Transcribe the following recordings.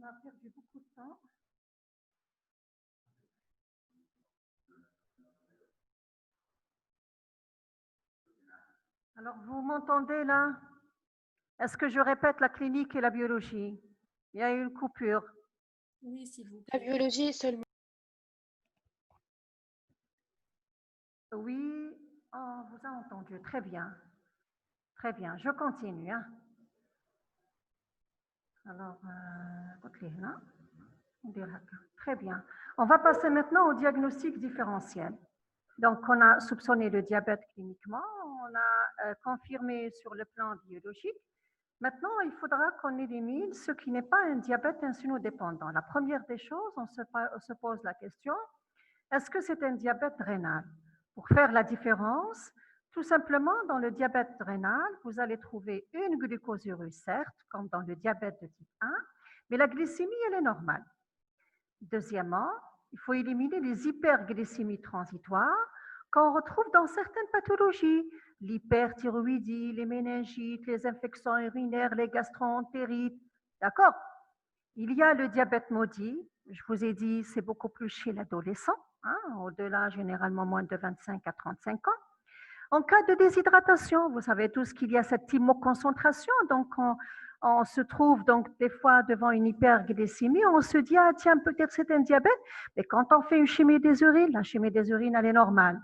On a perdu beaucoup de temps. Alors, vous m'entendez là? Est-ce que je répète la clinique et la biologie? Il y a eu une coupure. Oui, s'il vous La plaît. biologie seulement. Oui, on vous a entendu. Très bien. Très bien. Je continue. Hein. Alors, ok, là. Très bien. On va passer maintenant au diagnostic différentiel. Donc, on a soupçonné le diabète cliniquement, on a confirmé sur le plan biologique. Maintenant, il faudra qu'on élimine ce qui n'est pas un diabète insulinodépendant. La première des choses, on se pose la question, est-ce que c'est un diabète rénal? Pour faire la différence, tout simplement, dans le diabète rénal, vous allez trouver une glucosurie, certes, comme dans le diabète de type 1, mais la glycémie, elle est normale. Deuxièmement, il faut éliminer les hyperglycémies transitoires qu'on retrouve dans certaines pathologies, l'hyperthyroïdie, les méningites, les infections urinaires, les gastroentérites. D'accord? Il y a le diabète maudit, je vous ai dit, c'est beaucoup plus chez l'adolescent, hein, au-delà généralement moins de 25 à 35 ans. En cas de déshydratation, vous savez tous qu'il y a cette hymoconcentration, donc on se trouve donc des fois devant une hyperglycémie, on se dit, ah tiens, peut-être c'est un diabète, mais quand on fait une chimie des urines, la chimie des urines, elle est normale.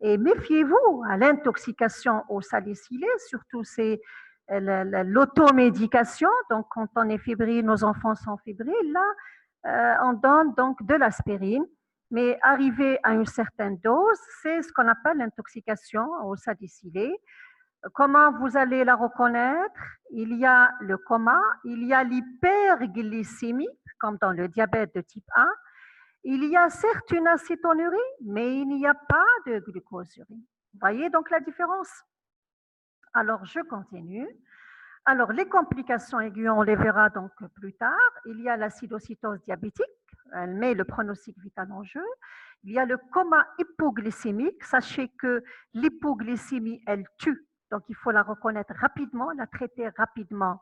Et méfiez-vous à l'intoxication au salicylé, surtout c'est l'automédication, donc quand on est fébrile, nos enfants sont fébriles, là, on donne donc de l'aspirine, mais arrivé à une certaine dose, c'est ce qu'on appelle l'intoxication au salicylé. Comment vous allez la reconnaître? Il y a le coma, il y a l'hyperglycémie, comme dans le diabète de type 1. Il y a certes une acétonurie, mais il n'y a pas de glucosurie. Vous voyez donc la différence? Alors, je continue. Alors, les complications aiguës, on les verra donc plus tard. Il y a l'acidocitose diabétique, elle met le pronostic vital en jeu. Il y a le coma hypoglycémique. Sachez que l'hypoglycémie, elle tue. Donc, il faut la reconnaître rapidement, la traiter rapidement.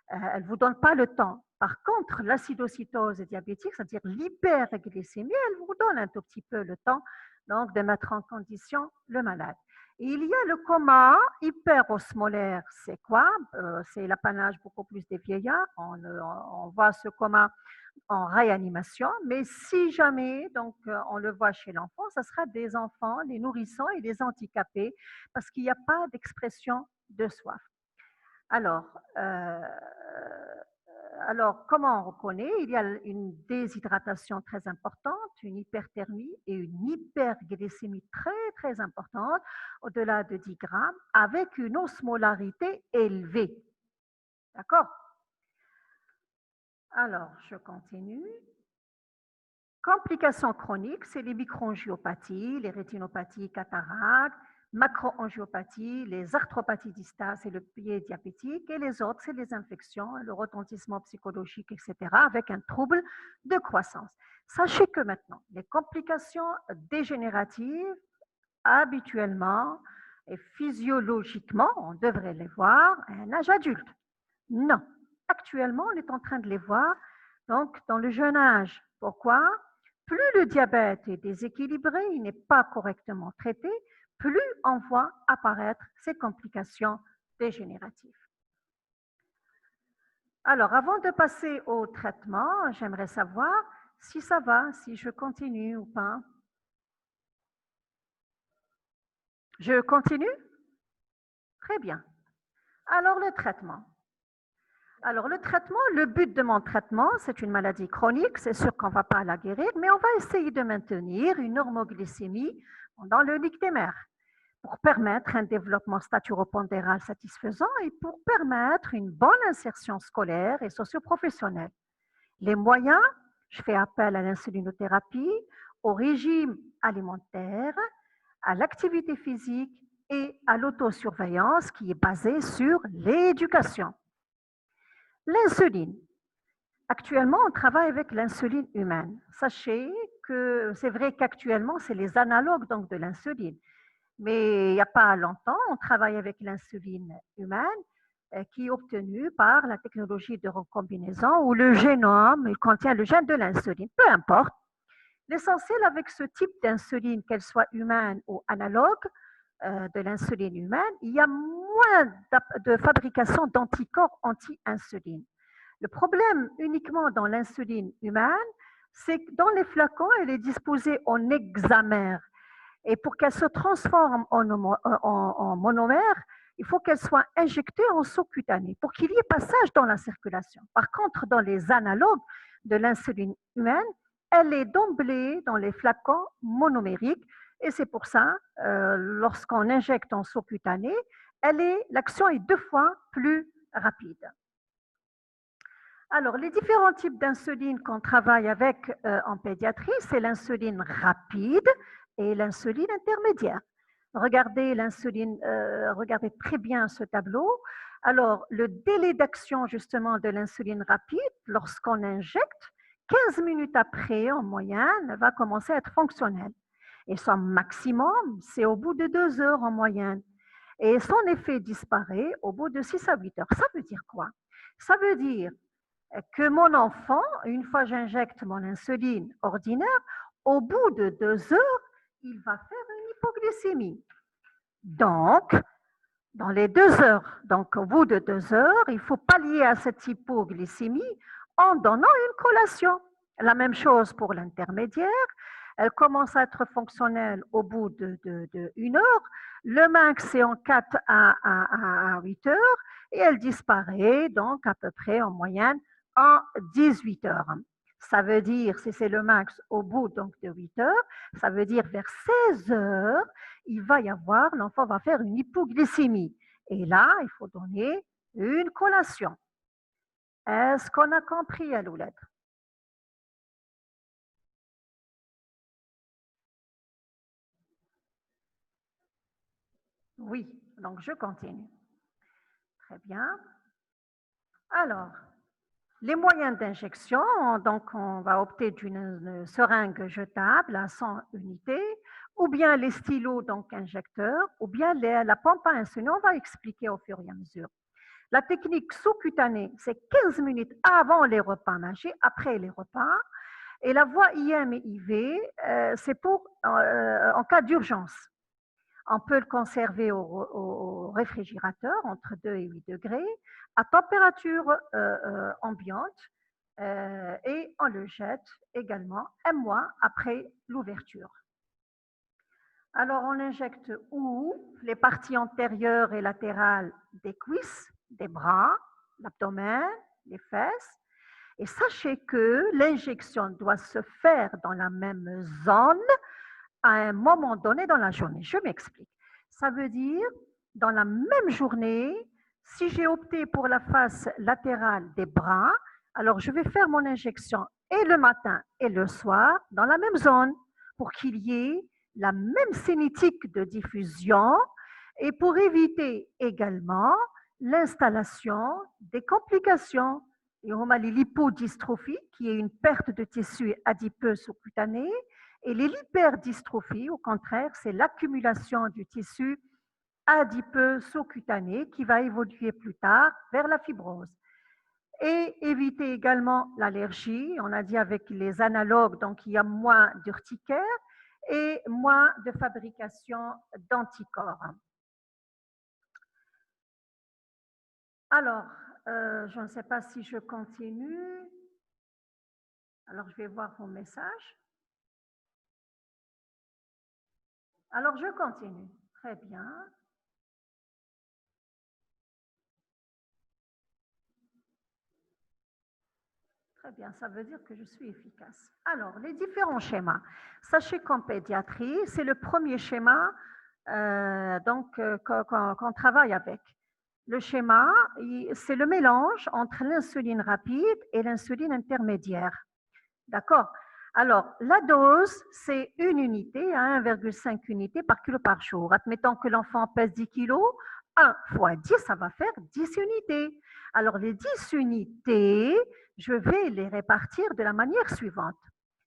Elle ne vous donne pas le temps. Par contre, l'acidocitose diabétique, c'est-à-dire l'hyperglycémie, elle vous donne un tout petit peu le temps donc, de mettre en condition le malade. Et il y a le coma hyperosmolaire. C'est quoi? C'est l'apanage beaucoup plus des vieillards. On voit ce coma en réanimation, mais si jamais donc, on le voit chez l'enfant, ce sera des enfants, les nourrissons et les handicapés, parce qu'il n'y a pas d'expression de soif. Alors, comment on reconnaît? Il y a une déshydratation très importante, une hyperthermie et une hyperglycémie très, très importante, au-delà de 10 grammes, avec une osmolarité élevée. D'accord? Alors, je continue. Complications chroniques, c'est les microangiopathies, les rétinopathies, cataractes, macroangiopathie, les arthropathies distales, c'est le pied diabétique, et les autres, c'est les infections, le retentissement psychologique, etc., avec un trouble de croissance. Sachez que maintenant, les complications dégénératives, habituellement et physiologiquement, on devrait les voir à un âge adulte. Non, actuellement, on est en train de les voir donc dans le jeune âge. Pourquoi? Plus le diabète est déséquilibré, il n'est pas correctement traité, plus on voit apparaître ces complications dégénératives. Alors, avant de passer au traitement, j'aimerais savoir si ça va, si je continue ou pas. Je continue? Très bien. Alors, le traitement. Alors, le traitement, le but de mon traitement, c'est une maladie chronique, c'est sûr qu'on ne va pas la guérir, mais on va essayer de maintenir une normoglycémie dans le nictémère pour permettre un développement staturopondéral satisfaisant et pour permettre une bonne insertion scolaire et socioprofessionnelle. Les moyens, je fais appel à l'insulinothérapie, au régime alimentaire, à l'activité physique et à l'autosurveillance qui est basée sur l'éducation. L'insuline. Actuellement, on travaille avec l'insuline humaine. Sachez que c'est vrai qu'actuellement, c'est les analogues donc, de l'insuline. Mais il n'y a pas longtemps, on travaille avec l'insuline humaine. qui est obtenu par la technologie de recombinaison où le génome il contient le gène de l'insuline. Peu importe. L'essentiel avec ce type d'insuline, qu'elle soit humaine ou analogue de l'insuline humaine, il y a moins de fabrication d'anticorps anti-insuline. Le problème uniquement dans l'insuline humaine, c'est que dans les flacons, elle est disposée en hexamère. Et pour qu'elle se transforme en monomère, il faut qu'elle soit injectée en sous-cutané pour qu'il y ait passage dans la circulation. Par contre, dans les analogues de l'insuline humaine, elle est d'emblée dans les flacons monomériques et c'est pour ça, lorsqu'on injecte en sous-cutané, l'action est 2 fois plus rapide. Alors, les différents types d'insuline qu'on travaille avec en pédiatrie, c'est l'insuline rapide et l'insuline intermédiaire. Regardez l'insuline, regardez très bien ce tableau. Alors, le délai d'action justement de l'insuline rapide, lorsqu'on injecte, 15 minutes après, en moyenne, va commencer à être fonctionnelle. Et son maximum, c'est au bout de 2 heures en moyenne. Et son effet disparaît au bout de 6 à 8 heures. Ça veut dire quoi? Ça veut dire que mon enfant, une fois j'injecte mon insuline ordinaire, au bout de 2 heures, il va faire une hypoglycémie. Donc, dans les 2 heures, donc au bout de 2 heures, il faut pallier à cette hypoglycémie en donnant une collation. La même chose pour l'intermédiaire. Elle commence à être fonctionnelle au bout de 1 heure. Le max, c'est en 4 à 8 heures et elle disparaît donc à peu près en moyenne en 18 heures. Ça veut dire, si c'est le max au bout donc de 8 heures, ça veut dire vers 16 heures, il va y avoir, l'enfant va faire une hypoglycémie. Et là, il faut donner une collation. Est-ce qu'on a compris, Aloulette? Oui, donc je continue. Très bien. Alors, les moyens d'injection, donc on va opter d'une seringue jetable à 100 unités, ou bien les stylos, donc injecteurs, ou bien la pompe à insuline. On va expliquer au fur et à mesure. La technique sous-cutanée, c'est 15 minutes avant les repas mâchés, après les repas. Et la voie IM et IV, c'est pour en cas d'urgence. On peut le conserver au réfrigérateur entre 2 et 8 degrés, à température ambiante, et on le jette également 1 mois après l'ouverture. Alors, on injecte où? Les parties antérieures et latérales des cuisses, des bras, l'abdomen, les fesses. Et sachez que l'injection doit se faire dans la même zone à un moment donné dans la journée. Je m'explique. Ça veut dire, dans la même journée, si j'ai opté pour la face latérale des bras, alors je vais faire mon injection et le matin et le soir dans la même zone pour qu'il y ait la même cinétique de diffusion et pour éviter également l'installation des complications. Et on a l'hypodystrophie, qui est une perte de tissu adipeux sous-cutané, et l'hyperdystrophie, au contraire, c'est l'accumulation du tissu adipeux sous-cutané qui va évoluer plus tard vers la fibrose. Et éviter également l'allergie. On a dit avec les analogues, donc il y a moins d'urticaire et moins de fabrication d'anticorps. Alors, je ne sais pas si je continue. Alors, je vais voir vos messages. Alors, je continue. Très bien. Très bien, ça veut dire que je suis efficace. Alors, les différents schémas. Sachez qu'en pédiatrie, c'est le premier schéma qu'on travaille avec. Le schéma, c'est le mélange entre l'insuline rapide et l'insuline intermédiaire. D'accord? Alors, la dose, c'est 1 unité à 1,5 unités par kilo par jour. Admettons que l'enfant pèse 10 kilos, 1 fois 10, ça va faire 10 unités. Alors, les 10 unités, je vais les répartir de la manière suivante.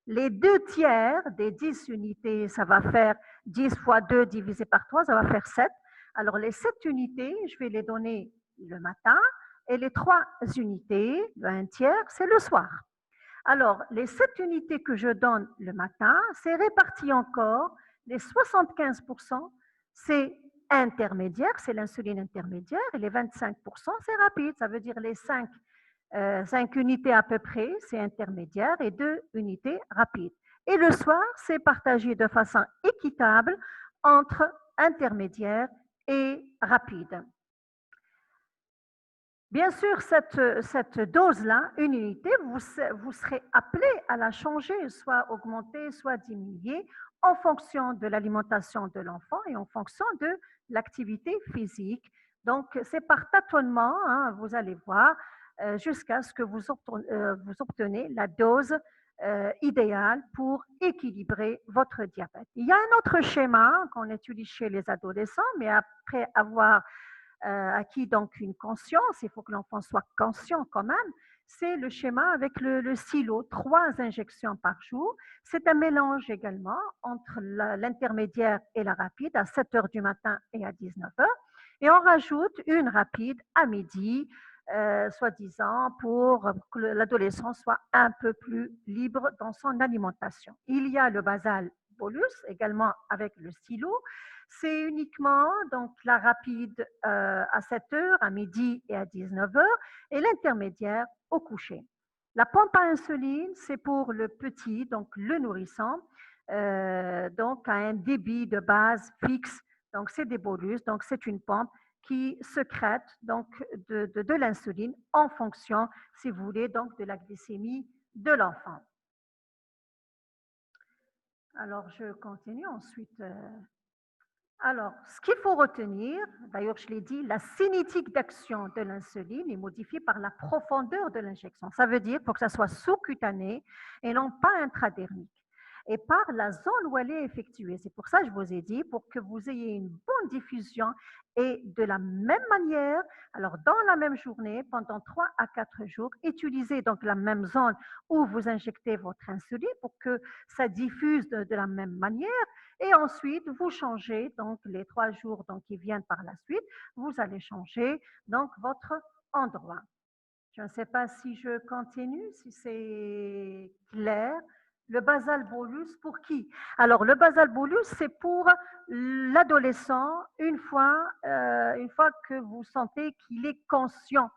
Les 2/3 des 10 unités, ça va faire 10 fois 2 divisé par 3, ça va faire 7. Alors, les 7 unités, je vais les donner le matin et les 3 unités, le 1 tiers, c'est le soir. Alors, les 7 unités que je donne le matin, c'est réparti encore. Les 75%, c'est intermédiaire, c'est l'insuline intermédiaire, et les 25%, c'est rapide. Ça veut dire les 5 unités à peu près, c'est intermédiaire, et 2 unités rapides. Et le soir, c'est partagé de façon équitable entre intermédiaire et rapide. Bien sûr, cette dose-là, une unité, vous serez appelé à la changer, soit augmenter, soit diminuer, en fonction de l'alimentation de l'enfant et en fonction de l'activité physique. Donc, c'est par tâtonnement, hein, vous allez voir, jusqu'à ce que vous obtenez la dose idéale pour équilibrer votre diabète. Il y a un autre schéma qu'on utilise chez les adolescents, mais après avoir acquis donc une conscience, il faut que l'enfant soit conscient quand même, c'est le schéma avec le silo, 3 injections par jour. C'est un mélange également entre l'intermédiaire et la rapide à 7 heures du matin et à 19 heures. Et on rajoute une rapide à midi, soi-disant pour que l'adolescent soit un peu plus libre dans son alimentation. Il y a le basal bolus également avec le stylo. C'est uniquement donc la rapide à 7 heures, à midi et à 19 heures, et l'intermédiaire au coucher. La pompe à insuline, c'est pour le petit, donc le nourrisson, donc à un débit de base fixe. Donc c'est des bolus, donc c'est une pompe qui secrète donc de l'insuline en fonction, si vous voulez, donc de la glycémie de l'enfant. Alors je continue ensuite. Alors, ce qu'il faut retenir, d'ailleurs je l'ai dit, la cinétique d'action de l'insuline est modifiée par la profondeur de l'injection. Ça veut dire pour que ça soit sous-cutané et non pas intradermique. Et par la zone où elle est effectuée. C'est pour ça que je vous ai dit, pour que vous ayez une bonne diffusion et de la même manière, alors dans la même journée, pendant 3 à 4 jours, utilisez donc la même zone où vous injectez votre insuline pour que ça diffuse de la même manière. Et ensuite, vous changez, donc les 3 jours donc, qui viennent par la suite, vous allez changer donc votre endroit. Je ne sais pas si je continue, si c'est clair. Le basal bolus, pour qui? Alors, le basal bolus, c'est pour l'adolescent une fois que vous sentez qu'il est conscient,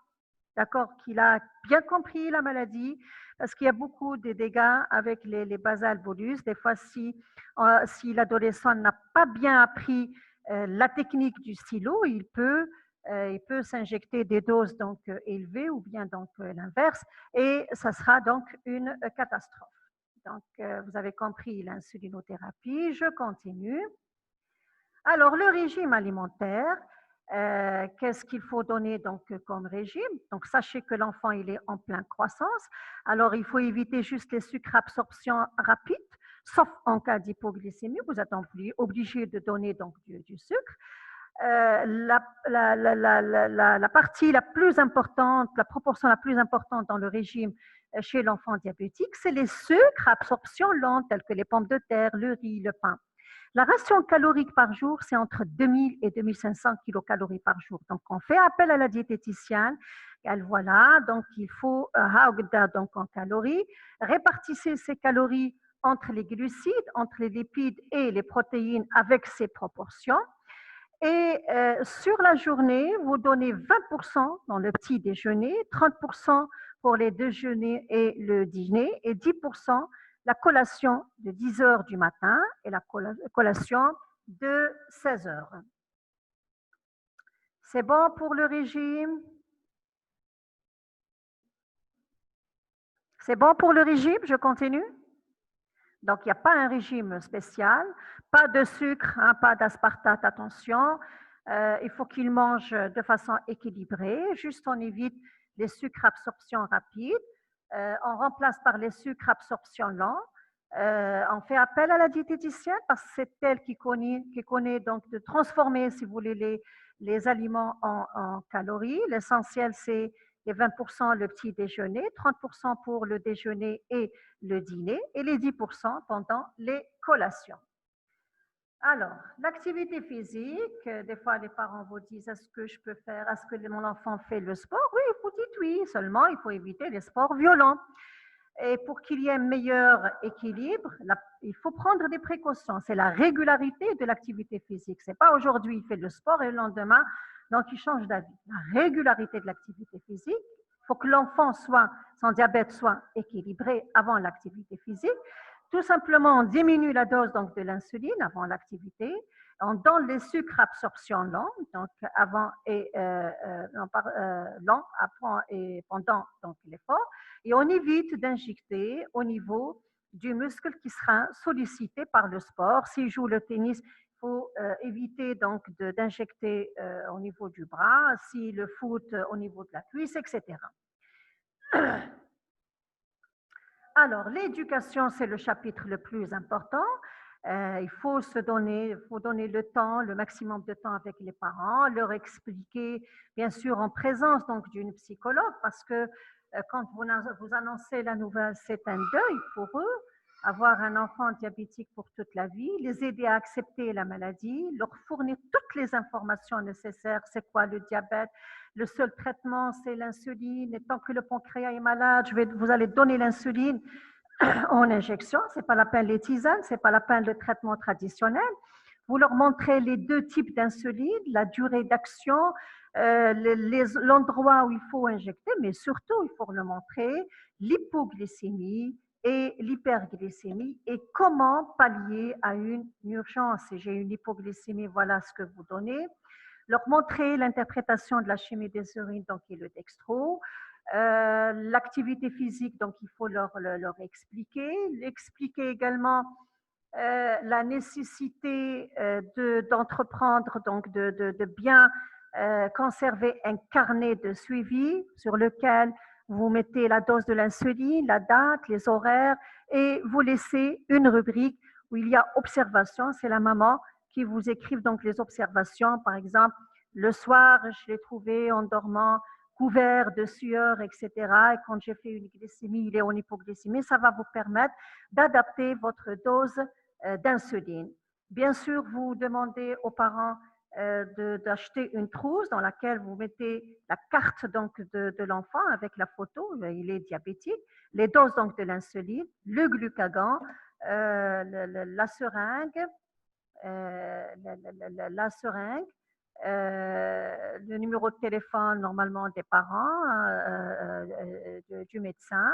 d'accord, qu'il a bien compris la maladie, parce qu'il y a beaucoup de dégâts avec les basal bolus. Des fois, si l'adolescent n'a pas bien appris la technique du stylo, il peut s'injecter des doses donc élevées ou bien donc l'inverse, et ça sera donc une catastrophe. Donc, vous avez compris l'insulinothérapie. Je continue. Alors, le régime alimentaire, qu'est-ce qu'il faut donner donc comme régime? Donc, sachez que l'enfant, il est en pleine croissance. Alors, il faut éviter juste les sucres à absorption rapide, sauf en cas d'hypoglycémie. Vous êtes obligé de donner donc du sucre. La partie la plus importante, la proportion la plus importante dans le régime chez l'enfant diabétique, c'est les sucres à absorption lente, tels que les pommes de terre, le riz, le pain. La ration calorique par jour, c'est entre 2000 et 2500 kilocalories par jour. Donc, on fait appel à la diététicienne. Elle, voilà, donc il faut donc en calories. Répartissez ces calories entre les glucides, entre les lipides et les protéines avec ces proportions. Et sur la journée, vous donnez 20% dans le petit déjeuner, 30% pour les déjeuners et le dîner, et 10% la collation de 10 heures du matin et la collation de 16 heures. C'est bon pour le régime? C'est bon pour le régime? Je continue. Donc, il n'y a pas un régime spécial, pas de sucre, hein, pas d'aspartate, attention. Il faut qu'il mange de façon équilibrée, juste on évite les sucres à absorption rapide, on remplace par les sucres à absorption lent. On fait appel à la diététicienne parce que c'est elle qui connaît donc de transformer, si vous voulez, les aliments en calories. L'essentiel, c'est les 20% le petit déjeuner, 30% pour le déjeuner et le dîner, et les 10% pendant les collations. Alors, l'activité physique, des fois les parents vous disent est-ce que je peux faire, est-ce que mon enfant fait le sport? Oui, vous dites oui, seulement il faut éviter les sports violents. Et pour qu'il y ait un meilleur équilibre, il faut prendre des précautions. C'est la régularité de l'activité physique. C'est pas aujourd'hui il fait le sport et le lendemain, donc il change d'avis. La régularité de l'activité physique, il faut que l'enfant soit, son diabète soit équilibré avant l'activité physique. Tout simplement, on diminue la dose donc, de l'insuline avant l'activité. On donne les sucres absorption lent, donc avant et lent, avant et pendant donc l'effort, et on évite d'injecter au niveau du muscle qui sera sollicité par le sport. S'il joue le tennis, il faut éviter donc d'injecter au niveau du bras, si le foot au niveau de la cuisse, etc. Alors, l'éducation, c'est le chapitre le plus important. Il faut donner le temps, le maximum de temps avec les parents, leur expliquer, bien sûr, en présence donc d'une psychologue, parce que quand vous annoncez la nouvelle, c'est un deuil pour eux. Avoir un enfant diabétique pour toute la vie, les aider à accepter la maladie, leur fournir toutes les informations nécessaires. C'est quoi le diabète? Le seul traitement, c'est l'insuline. Et tant que le pancréas est malade, vous allez donner l'insuline en injection. Ce n'est pas la peine les tisanes, ce n'est pas la peine le traitement traditionnel. Vous leur montrez les deux types d'insuline, la durée d'action, l'endroit où il faut injecter, mais surtout, il faut leur montrer l'hypoglycémie et l'hyperglycémie et comment pallier à une urgence. Si j'ai une hypoglycémie, voilà ce que vous donnez. Leur montrer l'interprétation de la chimie des urines, donc qui est le dextro, l'activité physique, donc il faut leur expliquer également la nécessité d'entreprendre, donc de bien conserver un carnet de suivi sur lequel vous mettez la dose de l'insuline, la date, les horaires, et vous laissez une rubrique où il y a observation. C'est la maman qui vous écrive donc les observations. Par exemple, le soir, je l'ai trouvé en dormant couvert de sueur, etc. Et quand j'ai fait une glycémie, il est en hypoglycémie. Ça va vous permettre d'adapter votre dose d'insuline. Bien sûr, vous demandez aux parents d'acheter une trousse dans laquelle vous mettez la carte donc de l'enfant avec la photo, il est diabétique, les doses donc de l'insuline, le glucagon, la seringue, la seringue, le numéro de téléphone normalement des parents, du médecin.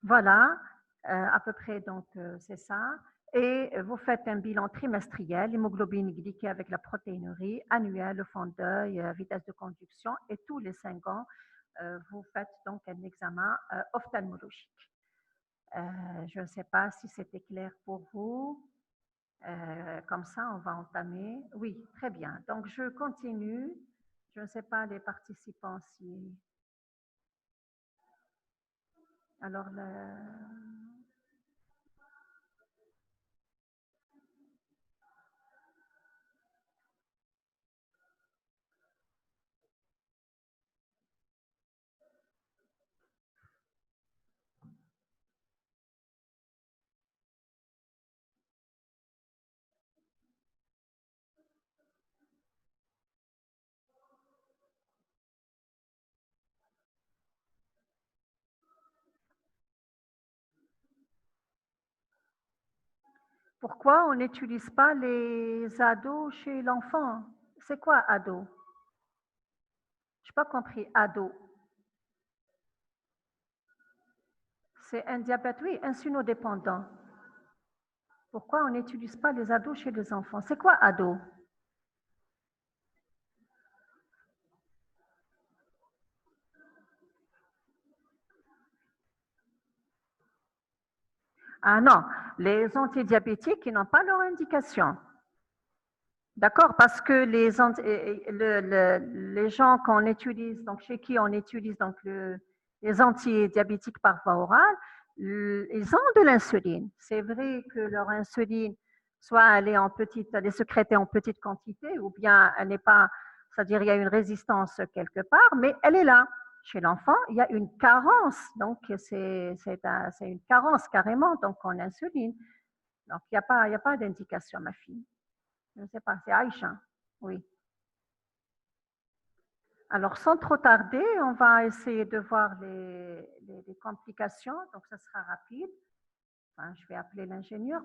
Voilà, à peu près donc c'est ça. Et vous faites un bilan trimestriel, hémoglobine glyquée avec la protéinurie, annuel, le fond d'œil, vitesse de conduction, et tous les 5 ans, vous faites donc un examen ophtalmologique. Je ne sais pas si c'était clair pour vous. Comme ça, on va entamer. Oui, très bien. Donc, je continue. Je ne sais pas les participants si. Alors, pourquoi on n'utilise pas les ados chez l'enfant? C'est quoi ado? Je n'ai pas compris, ado. C'est un diabète, oui, insulinodépendant. Pourquoi on n'utilise pas les ados chez les enfants? C'est quoi ado? Ah non, les antidiabétiques, ils n'ont pas leur indication. D'accord, parce que les gens qu'on utilise, donc chez qui on utilise donc les antidiabétiques par voie orale, ils ont de l'insuline. C'est vrai que leur insuline, soit elle est sécrétée en petite quantité, ou bien elle n'est pas, c'est-à-dire il y a une résistance quelque part, mais elle est là. Chez l'enfant, il y a une carence, donc c'est une carence carrément donc en insuline. Donc, il n'y a pas d'indication, ma fille. Je ne sais pas, c'est Aïcha. Oui. Alors, sans trop tarder, on va essayer de voir les complications. Donc, ça sera rapide. Enfin, je vais appeler l'ingénieur.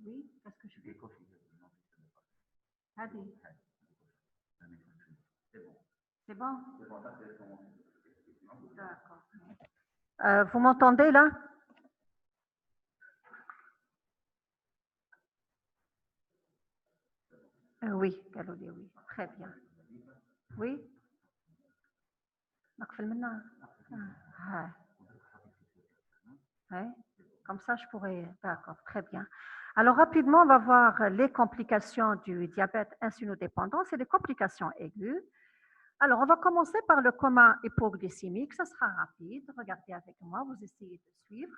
Oui, qu'est-ce que je fais? Allez. C'est bon? D'accord. Vous m'entendez là? Oui, Galolé, oui. Très bien. Oui? نقفل منها. Ah, ouais. Comme ça, je pourrais. D'accord, très bien. Alors, rapidement, on va voir les complications du diabète insulinodépendant. C'est des complications aiguës. Alors, on va commencer par le coma hypoglycémique. Ça sera rapide. Regardez avec moi, vous essayez de suivre.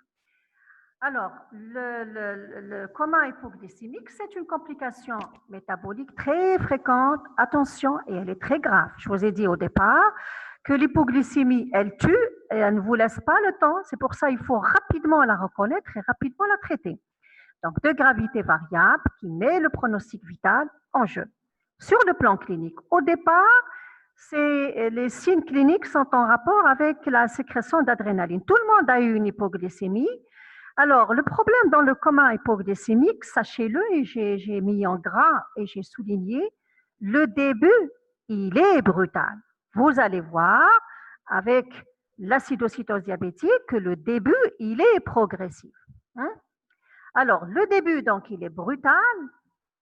Alors, le coma hypoglycémique, c'est une complication métabolique très fréquente. Attention, et elle est très grave. Je vous ai dit au départ que l'hypoglycémie, elle tue et elle ne vous laisse pas le temps. C'est pour ça qu'il faut rapidement la reconnaître et rapidement la traiter. Donc, de gravité variable qui met le pronostic vital en jeu. Sur le plan clinique, au départ, les signes cliniques sont en rapport avec la sécrétion d'adrénaline. Tout le monde a eu une hypoglycémie. Alors, le problème dans le coma hypoglycémique, sachez-le, et j'ai mis en gras et j'ai souligné, le début, il est brutal. Vous allez voir avec l'acidocitose diabétique que le début, il est progressif. Hein? Alors, le début, donc, il est brutal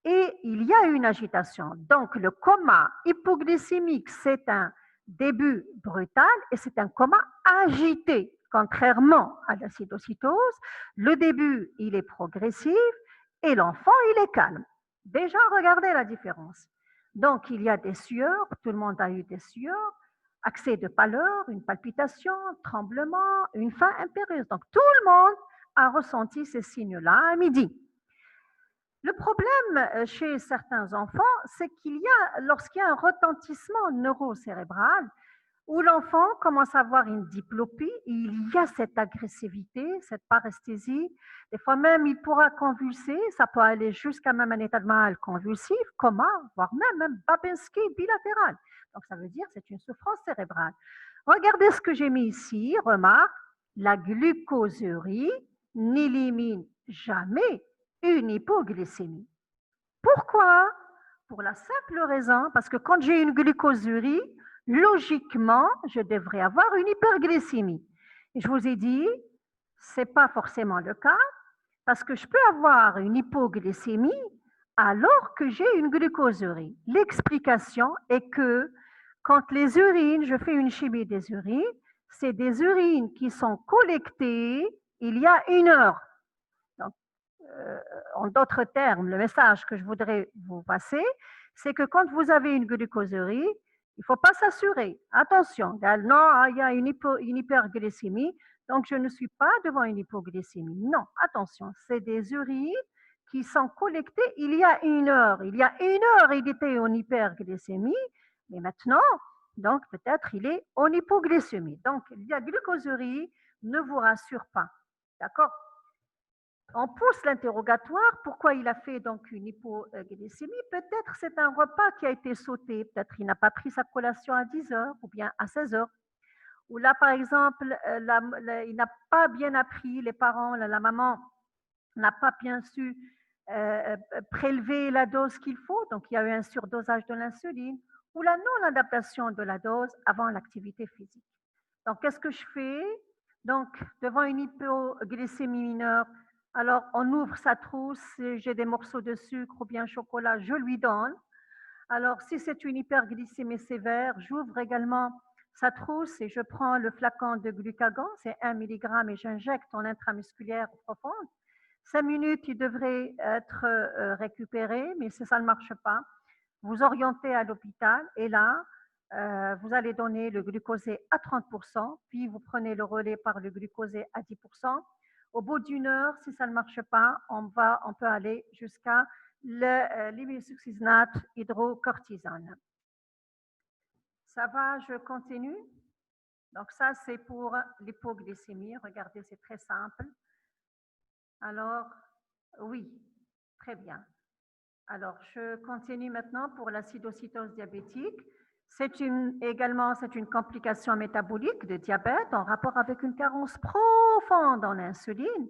et il y a une agitation. Donc, le coma hypoglycémique, c'est un début brutal et c'est un coma agité. Contrairement à l'acidocitose, le début, il est progressif et l'enfant, il est calme. Déjà, regardez la différence. Donc, il y a des sueurs, tout le monde a eu des sueurs, accès de pâleur, une palpitation, tremblement, une faim impérieuse. Donc, tout le monde a ressenti ces signes-là à midi. Le problème chez certains enfants, c'est lorsqu'il y a un retentissement neurocérébral, où l'enfant commence à avoir une diplopie, il y a cette agressivité, cette paresthésie. Des fois même, il pourra convulser, ça peut aller jusqu'à même un état de mal convulsif, coma, voire même Babinski bilatéral. Donc ça veut dire que c'est une souffrance cérébrale. Regardez ce que j'ai mis ici, remarque, la glucosurie n'élimine jamais une hypoglycémie. Pourquoi? Pour la simple raison, parce que quand j'ai une glucosurie, logiquement, je devrais avoir une hyperglycémie. Et je vous ai dit, ce n'est pas forcément le cas, parce que je peux avoir une hypoglycémie alors que j'ai une glucosurie. L'explication est que quand les urines, je fais une chimie des urines, c'est des urines qui sont collectées il y a 1 heure. Donc, en d'autres termes, le message que je voudrais vous passer, c'est que quand vous avez une glucosurie, il ne faut pas s'assurer. Attention, non, il y a une hyperglycémie, donc je ne suis pas devant une hypoglycémie. Non, attention, c'est des urines qui sont collectées il y a 1 heure. Il y a 1 heure, il était en hyperglycémie, mais maintenant, donc peut-être il est en hypoglycémie. Donc, la glucosurie ne vous rassure pas. D'accord? On pousse l'interrogatoire, pourquoi il a fait donc une hypoglycémie? Peut-être c'est un repas qui a été sauté, peut-être il n'a pas pris sa collation à 10 heures ou bien à 16 heures. Ou là, par exemple, il n'a pas bien appris, les parents, la maman n'a pas bien su prélever la dose qu'il faut, donc il y a eu un surdosage de l'insuline, ou la non-adaptation de la dose avant l'activité physique. Donc, qu'est-ce que je fais? Donc, devant une hypoglycémie mineure, alors on ouvre sa trousse, j'ai des morceaux de sucre ou bien chocolat, je lui donne. Alors, si c'est une hyperglycémie sévère, j'ouvre également sa trousse et je prends le flacon de glucagon, c'est 1 mg et j'injecte en intramusculaire profonde. 5 minutes, il devrait être récupéré, mais si ça ne marche pas, vous orientez à l'hôpital et là, vous allez donner le glucosé à 30%, puis vous prenez le relais par le glucosé à 10%. Au bout d'1 heure, si ça ne marche pas, on peut aller jusqu'à l'immunosuccinate hydrocortisone. Ça va, je continue. Donc ça, c'est pour l'hypoglycémie. Regardez, c'est très simple. Alors, oui, très bien. Alors, je continue maintenant pour l'acidocytose diabétique. Également, c'est une complication métabolique de diabète en rapport avec une carence profonde en insuline.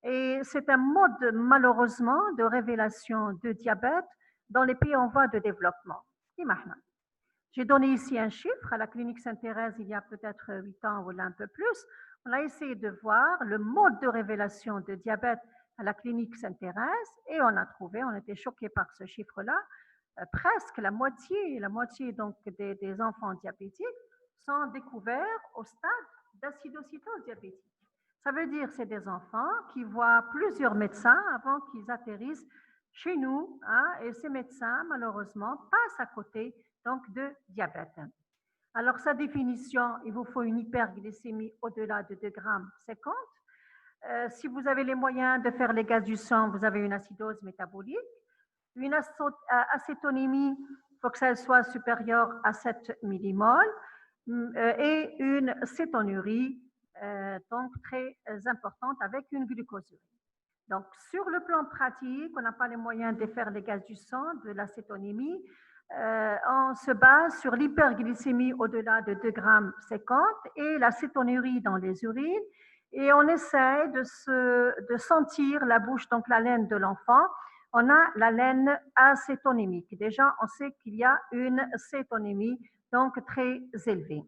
Et c'est un mode, malheureusement, de révélation de diabète dans les pays en voie de développement. J'ai donné ici un chiffre à la clinique Sainte-Thérèse il y a peut-être 8 ans ou un peu plus. On a essayé de voir le mode de révélation de diabète à la clinique Sainte-Thérèse et on a trouvé, on était choqués par ce chiffre-là, presque la moitié donc des enfants diabétiques sont découverts au stade d'acidocytose diabétique. Ça veut dire que c'est des enfants qui voient plusieurs médecins avant qu'ils atterrissent chez nous, hein, et ces médecins, malheureusement, passent à côté donc de diabète. Alors, sa définition, il vous faut une hyperglycémie au-delà de 2 grammes 50. Si vous avez les moyens de faire les gaz du sang, vous avez une acidose métabolique. Une acétonémie, il faut que ça soit supérieure à 7 millimoles. Et une cétonurie, donc très importante avec une glucosurie. Donc, sur le plan pratique, on n'a pas les moyens de faire les gaz du sang, de l'acétonémie. On se base sur l'hyperglycémie au-delà de 2 grammes 50 et la cétonurie dans les urines. Et on essaie de sentir la bouche, donc la laine de l'enfant. On a la laine acétonémique. Déjà, on sait qu'il y a une cétonémie, donc très élevée.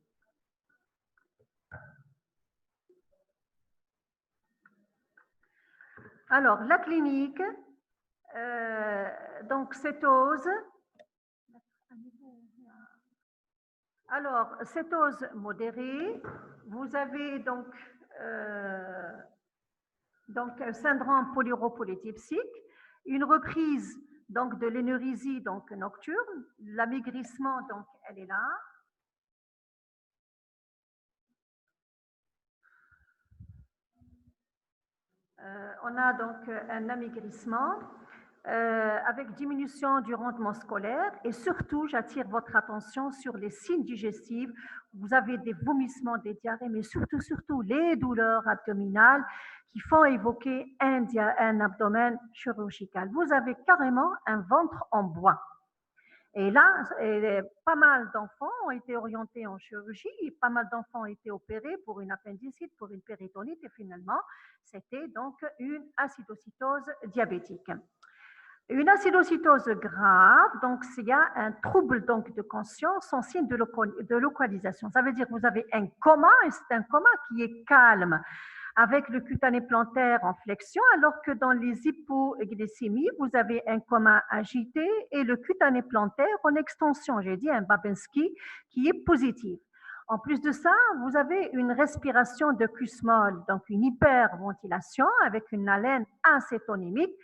Alors, la clinique, donc cétose. Alors, cétose modérée, vous avez donc un syndrome polyuropolytypsique, une reprise donc de l'énurésie donc nocturne, l'amaigrissement donc elle est là. On a donc un amaigrissement avec diminution du rendement scolaire et surtout, j'attire votre attention sur les signes digestifs. Vous avez des vomissements, des diarrhées, mais surtout les douleurs abdominales qui font évoquer un abdomen chirurgical. Vous avez carrément un ventre en bois. Et là, pas mal d'enfants ont été orientés en chirurgie, pas mal d'enfants ont été opérés pour une appendicite, pour une péritonite, et finalement, c'était donc une acidocytose diabétique. Une acidocytose grave, donc s'il y a un trouble donc de conscience en signe de localisation. Ça veut dire que vous avez un coma, et c'est un coma qui est calme, avec le cutané plantaire en flexion, alors que dans les hypoglycémies, vous avez un coma agité et le cutané plantaire en extension. J'ai dit un Babinski qui est positif. En plus de ça, vous avez une respiration de Kussmaul, donc une hyperventilation avec une haleine acétonymique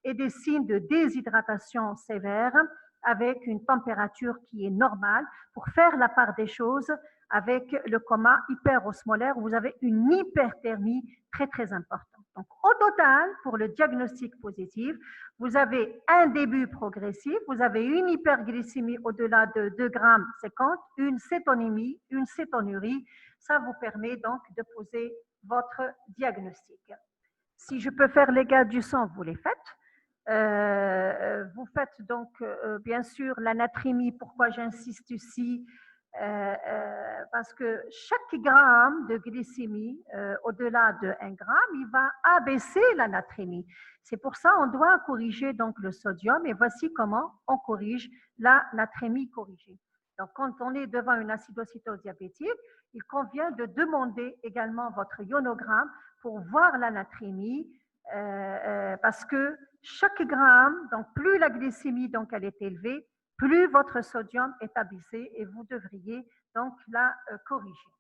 et des signes de déshydratation sévère avec une température qui est normale pour faire la part des choses avec le coma hyperosmolaire où vous avez une hyperthermie très importante. Donc, au total, pour le diagnostic positif, vous avez un début progressif, vous avez une hyperglycémie au-delà de 2 grammes 50, une cétonémie, une cétonurie. Ça vous permet donc de poser votre diagnostic. Si je peux faire les gars du sang, vous les faites. Vous faites donc bien sûr l'anatrémie. Pourquoi j'insiste ici? Parce que chaque gramme de glycémie au-delà de 1 gramme, il va abaisser l'anatrémie. C'est pour ça qu'on doit corriger donc le sodium et voici comment on corrige la natrémie corrigée. Donc quand on est devant une acidocytose diabétique, il convient de demander également votre ionogramme pour voir la natrémie parce que chaque gramme, donc plus la glycémie donc elle est élevée, plus votre sodium est abaissé et vous devriez donc la corriger.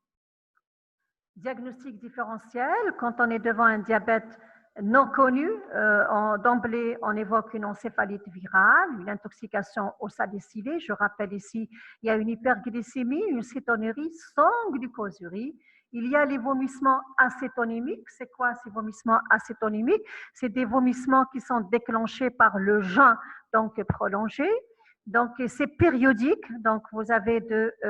Diagnostic différentiel, quand on est devant un diabète non connu, d'emblée on évoque une encéphalite virale, une intoxication au salicylé. Je rappelle ici, il y a une hyperglycémie, une cétonurie sans glucosurie. Il y a les vomissements acétonymiques. C'est quoi ces vomissements acétonymiques? C'est des vomissements qui sont déclenchés par le jeûne donc prolongé. Donc c'est périodique. Donc vous avez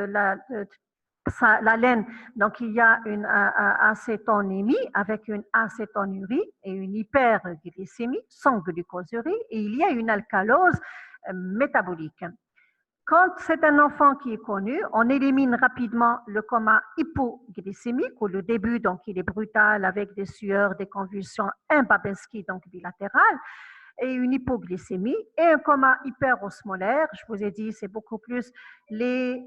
la laine, donc il y a une acétonémie avec une acétonurie et une hyperglycémie sans glucosurie et il y a une alcalose métabolique. Quand c'est un enfant qui est connu, on élimine rapidement le coma hypoglycémique, où le début, donc il est brutal avec des sueurs, des convulsions, un Babinski, donc bilatéral, et une hypoglycémie, et un coma hyperosmolaire. Je vous ai dit, c'est beaucoup plus les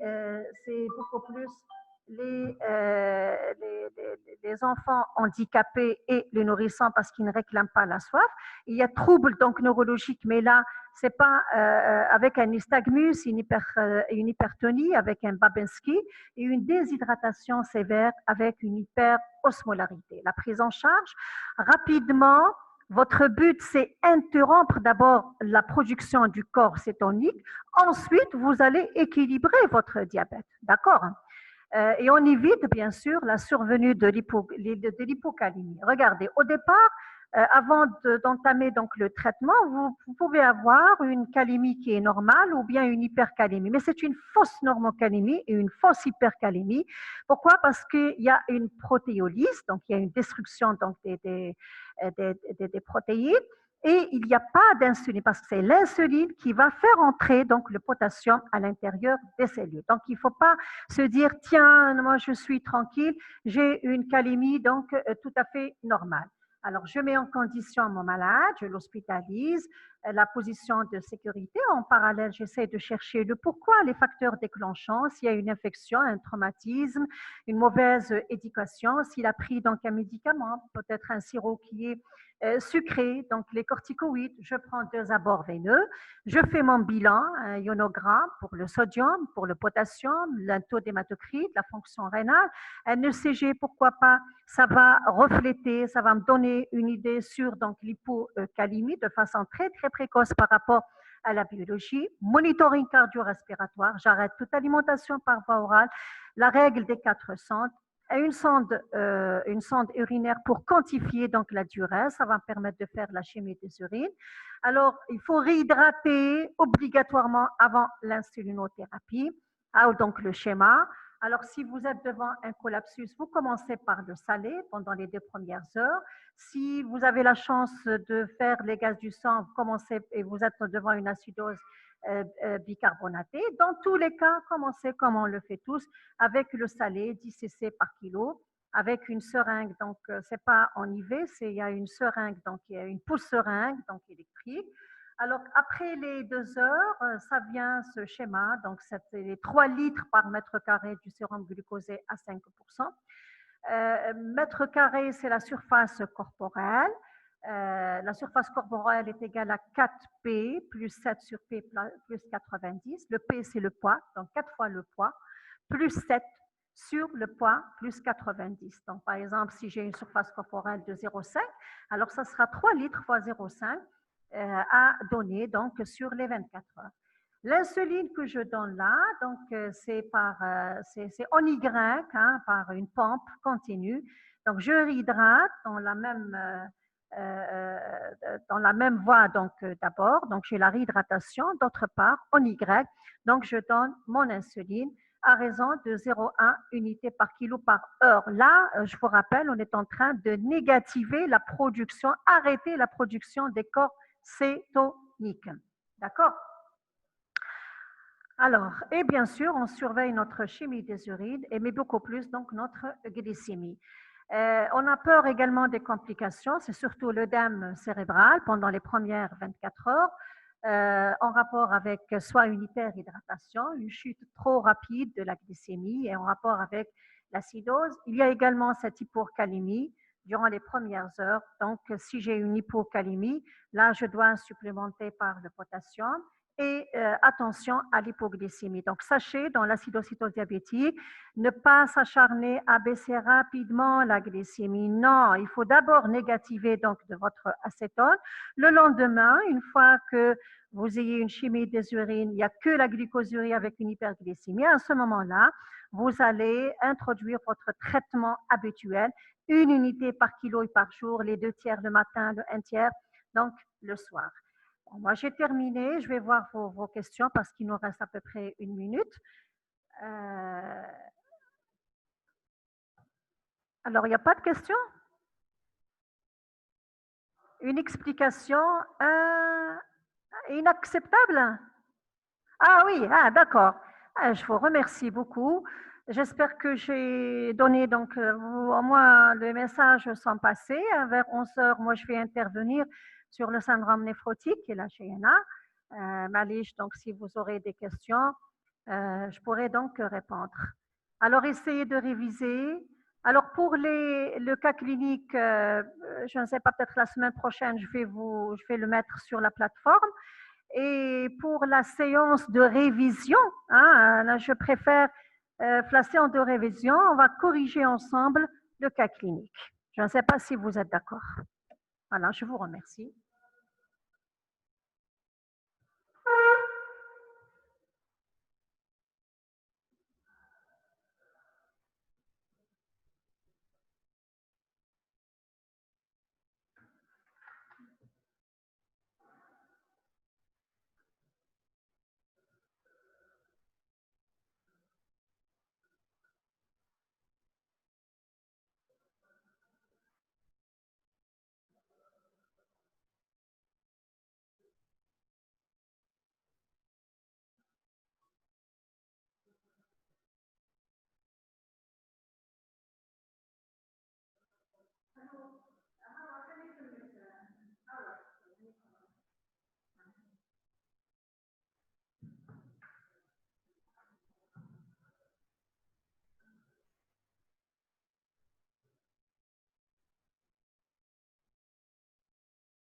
enfants handicapés et les nourrissants parce qu'ils ne réclament pas la soif. Il y a troubles donc neurologiques, mais là, c'est pas avec un nystagmus, une hypertonie, avec un Babinski et une déshydratation sévère avec une hyperosmolarité. La prise en charge, rapidement, votre but, c'est interrompre d'abord la production du corps cétonique. Ensuite, vous allez équilibrer votre diabète. D'accord? Et on évite, bien sûr, la survenue de l'hypocalémie. Regardez, au départ, avant d'entamer donc le traitement, vous pouvez avoir une calémie qui est normale ou bien une hypercalémie. Mais c'est une fausse normocalémie et une fausse hypercalémie. Pourquoi? Parce qu'il y a une protéolyse, donc il y a une destruction donc, des protéines. Et il n'y a pas d'insuline parce que c'est l'insuline qui va faire entrer donc le potassium à l'intérieur des cellules. Donc il ne faut pas se dire tiens, moi je suis tranquille, j'ai une calémie donc tout à fait normale. Alors je mets en condition mon malade, je l'hospitalise, la position de sécurité. En parallèle, j'essaie de chercher le pourquoi, les facteurs déclenchants, s'il y a une infection, un traumatisme, une mauvaise éducation, s'il a pris donc un médicament, peut-être un sirop qui est sucré, donc les corticoïdes, je prends 2 abords veineux, je fais mon bilan, un ionogramme pour le sodium, pour le potassium, le taux d'hématocrite, la fonction rénale, un ECG, pourquoi pas, ça va refléter, ça va me donner une idée sur donc l'hypocalémie de façon très précoce par rapport à la biologie, monitoring cardio-respiratoire, j'arrête toute alimentation par voie orale, la règle des 4 centres, une sonde urinaire pour quantifier donc la durée. Ça va me permettre de faire la chimie des urines. Alors, il faut réhydrater obligatoirement avant l'insulinothérapie. Donc, le schéma. Alors, si vous êtes devant un collapsus, vous commencez par le salé pendant les 2 premières heures. Si vous avez la chance de faire les gaz du sang, vous commencez et vous êtes devant une acidose bicarbonatée. Dans tous les cas, commencez comme on le fait tous, avec le salé, 10 cc par kilo, avec une seringue. Donc, c'est pas en IV, il y a une seringue, donc il y a une pousse seringue, donc électrique. Alors, après les 2 heures, ça vient ce schéma. Donc, c'est les 3 litres par mètre carré du sérum glucosé à 5%. Mètre carré, c'est la surface corporelle. La surface corporelle est égale à 4P plus 7 sur P plus 90. Le P, c'est le poids, donc 4 fois le poids, plus 7 sur le poids plus 90. Donc, par exemple, si j'ai une surface corporelle de 0,5, alors ça sera 3 litres fois 0,5 à donner donc, sur les 24 heures. L'insuline que je donne là, donc c'est en Y, hein, par une pompe continue. Donc, je réhydrate dans la même voie donc d'abord. Donc, j'ai la réhydratation. D'autre part, en Y, donc je donne mon insuline à raison de 0,1 unité par kilo par heure. Là, je vous rappelle, on est en train de négativer la production, arrêter la production des corps cétoniques. D'accord? Alors, et bien sûr, on surveille notre chimie des urines, mais beaucoup plus donc notre glycémie. On a peur également des complications, c'est surtout l'œdème cérébral pendant les premières 24 heures, en rapport avec soit une hyperhydratation, une chute trop rapide de la glycémie et en rapport avec l'acidose. Il y a également cette hypocalémie durant les premières heures. Donc, si j'ai une hypocalémie, là, je dois supplémenter par le potassium. Et attention à l'hypoglycémie. Donc, sachez, dans l'acidocétose diabétique, ne pas s'acharner à baisser rapidement la glycémie. Non, il faut d'abord négativer donc de votre acétone. Le lendemain, une fois que vous ayez une chimie des urines, il n'y a que la glucosurie avec une hyperglycémie. À ce moment-là, vous allez introduire votre traitement habituel, 1 unité par kilo et par jour, les 2 tiers le matin, le 1 tiers, donc le soir. Bon, moi, j'ai terminé. Je vais voir vos questions parce qu'il nous reste à peu près 1 minute. Alors, il n'y a pas de questions? Une explication inacceptable? Ah oui, d'accord. Je vous remercie beaucoup. J'espère que j'ai donné, donc, au moins le message sans passer. Vers 11 heures, moi, je vais intervenir sur le syndrome néphrotique et la GNA. Malish, donc, si vous aurez des questions, je pourrai donc répondre. Alors, essayez de réviser. Alors, pour le cas clinique, je ne sais pas, peut-être la semaine prochaine, je vais le mettre sur la plateforme. Et pour la séance de révision, hein, là, je préfère la séance de révision, on va corriger ensemble le cas clinique. Je ne sais pas si vous êtes d'accord. Voilà, je vous remercie.